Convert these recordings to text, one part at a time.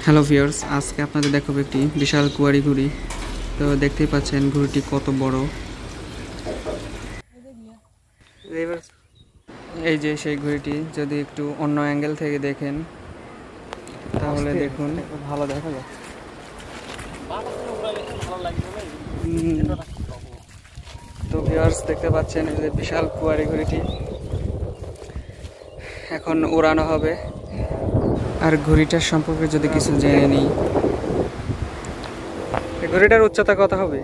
Hello viewers, আজকে আপনাদের দেখাবো একটি বিশাল কুয়ারি ঘুড়ি। তো দেখতেই পাচ্ছেন ঘুড়িটি কত বড়। এই যে সেই ঘুড়িটি, যদি একটু অন্য অ্যাঙ্গেল থেকে দেখেন তাহলে দেখুন ভালো দেখা যায়। তো ভিউয়ার্স দেখতে পাচ্ছেন এই যে বিশাল কুয়ারি ঘুড়িটি এখন উড়ানো হবে। আর ঘুড়িটার সম্পর্কে যদি কিছু জেনে নিই, ঘুড়িটার উচ্চতা কত হবে?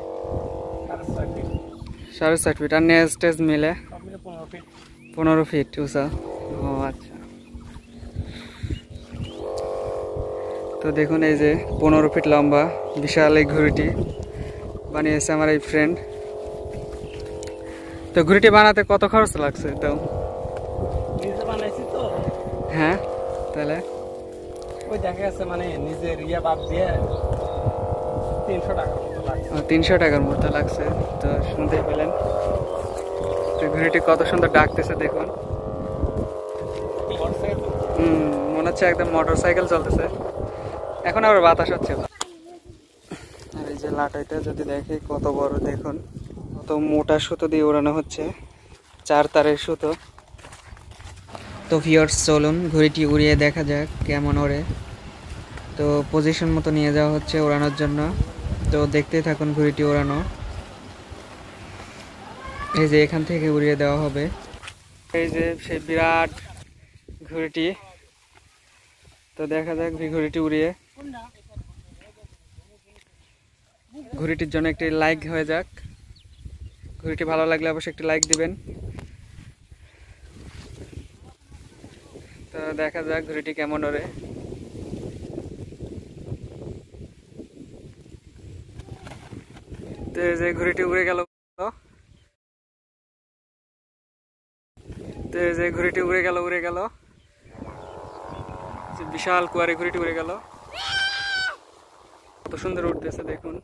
60.5 ফিট। আর নেজ টেজ মিলে 15 ফিট উঁচা। ও আচ্ছা। তো দেখুন এই যে 15 ফিট লম্বা বিশাল এই ঘুড়িটি বানিয়েছে আমার এই ফ্রেন্ড। তো ঘুড়িটি বানাতে কত খরচ লাগছে? তো নিজে বানাইছি তো। হ্যাঁ, তাহলে ওই দেখা যাচ্ছে মানে নিজের বাদ দিয়ে 300 টাকার মতো লাগছে। 300 টাকার মতো লাগছে। তো শুনতেই পেলেন, তো ঘুড়িটি কত সুন্দর ডাকতেছে দেখুন। মনে হচ্ছে একদম মোটর সাইকেল চলতেছে। এখন আবার বাতাস হচ্ছে। আর এই যে লাটাইটা যদি দেখি কত বড় দেখুন, কত মোটা সুতো দিয়ে ওড়ানো হচ্ছে, 4 তারের সুতো। তো ভিউয়ার্স চলুন ঘুড়িটি উড়িয়ে দেখা যাক কেমন ওড়ে। তো পজিশন মতো নিয়ে যাওয়া হচ্ছে ওড়ানোর জন্য। তো দেখতেই থাকুন ঘুড়িটি ওড়ানো। এই যে এখান থেকে উড়িয়ে দেওয়া হবে। এই যে সেই বিরাট ঘুড়িটি। তো দেখা যাক ঘুড়িটি উড়িয়ে। ঘুড়িটির জন্য একটি লাইক হয়ে যাক। ঘুড়িটি ভালো লাগলে অবশ্যই একটি লাইক দিবেন। তো দেখা যাক ঘুড়িটি কেমন ওড়ে। তো এই যে ঘুড়িটি উড়ে গেল। তো এই যে ঘুড়িটি উড়ে গেল। বিশাল কুয়ারি ঘুড়িটি উড়ে গেল। কত সুন্দর উঠতেছে দেখুন।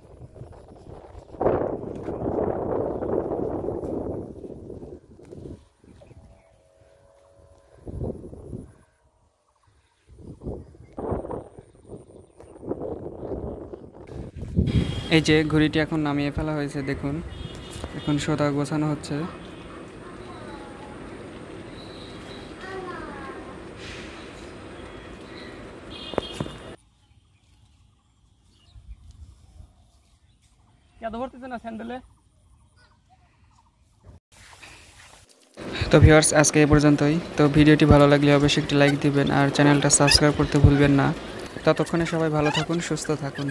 এই যে ঘুড়িটি এখন নামিয়ে ফেলা হয়েছে দেখুন। এখন সুতা গোছানো হচ্ছে। তো ভিউয়ার্স আজকে এই পর্যন্তই। তো ভিডিওটি ভালো লাগলে অবশ্যই একটি লাইক দিবেন আর চ্যানেলটা সাবস্ক্রাইব করতে ভুলবেন না। ততক্ষণে সবাই ভালো থাকুন, সুস্থ থাকুন।